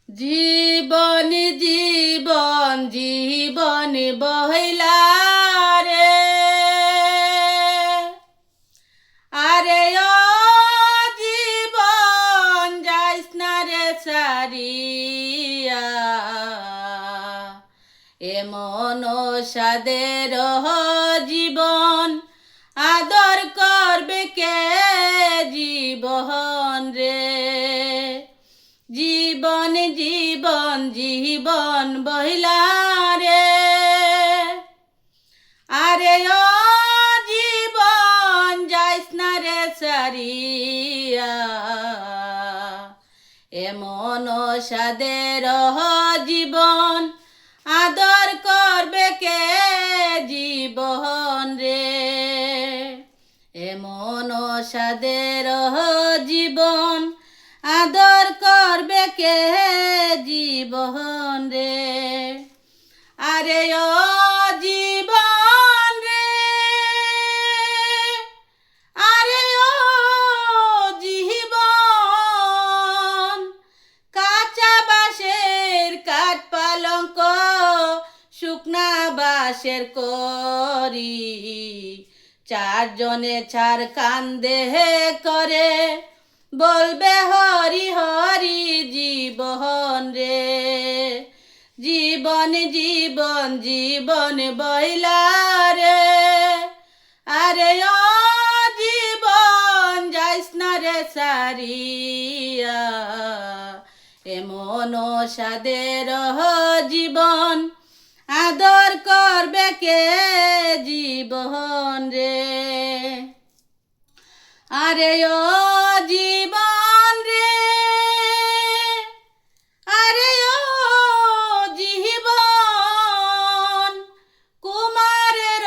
জীবন জীবন জীবন বহিলা রে, আরে ও জীবন যাইস না রে ছাড়িয়া, এমন সাদের জীবন আদর করবে কে জীবন রে। জীবন জীবন জীবন বহিলা রে, আরে ও জীবন যাইস না রে ছাড়িয়া, এমন সাদের জীবন আদর করবে কে জীবন রে। এমন সাদের জীবন আদর করবে কে জীবন রে। আরে ও জীবন রে, আরে ও জীবন, কাঁচা বাঁশের কাঠ পালঙ্ক শুকনা বাঁশের করি, চারজনে চার কান্দে করে বলবে হরি হরি জীবন রে। জীবন জীবন জীবন বহিলা রে, আরে ও জীবন যাইস না রে ছাড়িয়া, এমন সাদের জীবন আদর করবে কে জীবন রে। আরে ও জীবন রে, আরে ও জীবন, কুমারের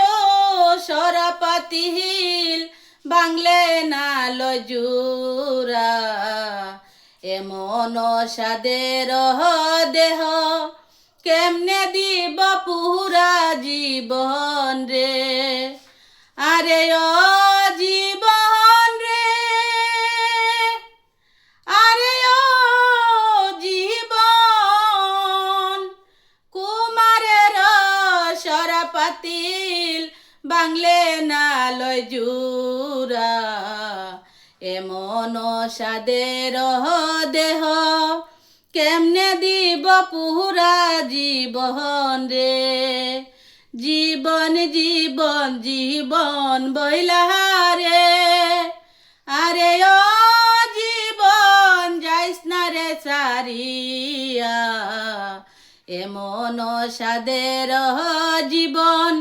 সরাপাতিল বাংলে না লজুরা, এমন সাদের দেহ কেমনে দিব পুরা জীবন রে। আরে ও জীবন রে, আরে ও জীবন, কুমারের সরাপাতিল বাংলে না লজুরা, এমন সাদের দেহ কেমনে দিব পুরা জীবন রে। জীবন জীবন জীবন বহিলা রে, আরে ও জীবন যাইস না রে ছাড়িয়া, এমন সাদের জীবন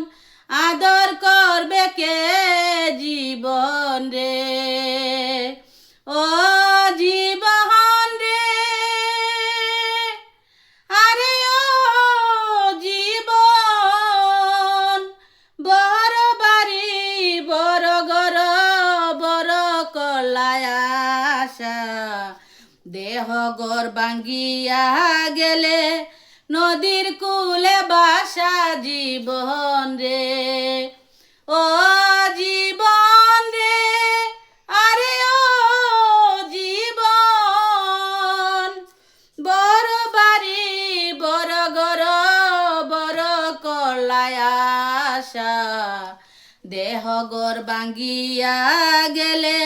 আদর করবে কে জীবন রে। ও জীবন রে, আরে ও জীবন, বড় বাড়ি বড় ঘর বড় কলায় আশা, দেহ গর ভাঙ্গিয়া গেলে নদীর কূলে বাসা জীবন রে। ও জীবন রে, আরে ও জীবন, বড় বাড়ি বড় ঘর বড় কলায় আশা, দেহ গর ভাঙ্গিয়া গেলে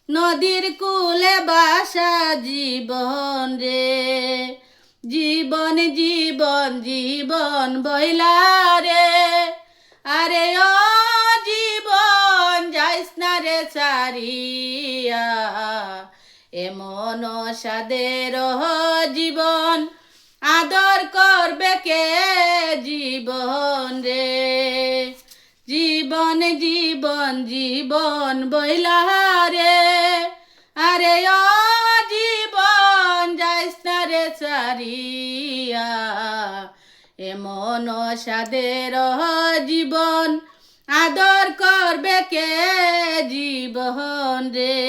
নদীর কূলে বাসা জীবন রে। জীবন জীবন জীবন বহিলা রে, আরে ও জীবন যাইস না রে ছাড়িয়া, এমন সাদের জীবন আদর করবে কে জীবন রে। জীবন জীবন জীবন বহিলা রে, আরে ও জীবন যাইস না রে ছাড়িয়া, এমন সাদের জীবন আদর করবে কে জীবন রে।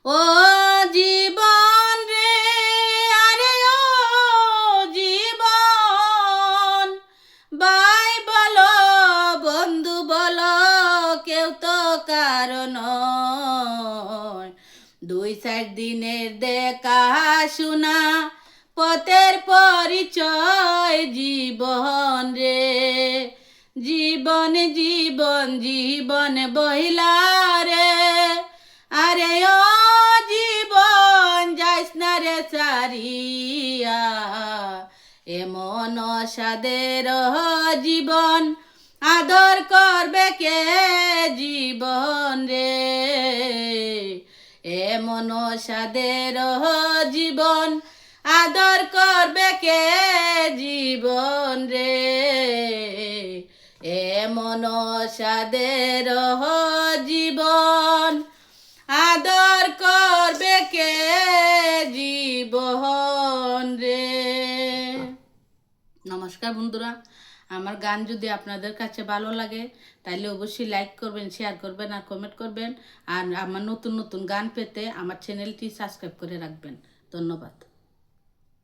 ও জীবন রে, আরে ও জীবন, ভাই বলো বন্ধু বলো কেউ তো কারণ দুই একদিনের দেখা শোনা পথের পরিচয় জীবন রে জীবন জীবন জীবন বহিলা রে আরে ও জীবন যাইস না রে সারিয়া এমন সাদের জীবন আদর করবে কে জীবন রে এমন সাদের জীবন আদর করবে কে জীবন রে এমন সাদের জীবন আদর করবে কে জীবন রে। নমস্কার বন্ধুরা, আমার গান যদি আপনাদের কাছে ভালো লাগে তাহলে অবশ্যই লাইক করবেন, শেয়ার করবেন আর কমেন্ট করবেন। আর আমার নতুন নতুন গান পেতে আমার চ্যানেলটি সাবস্ক্রাইব করে রাখবেন। ধন্যবাদ।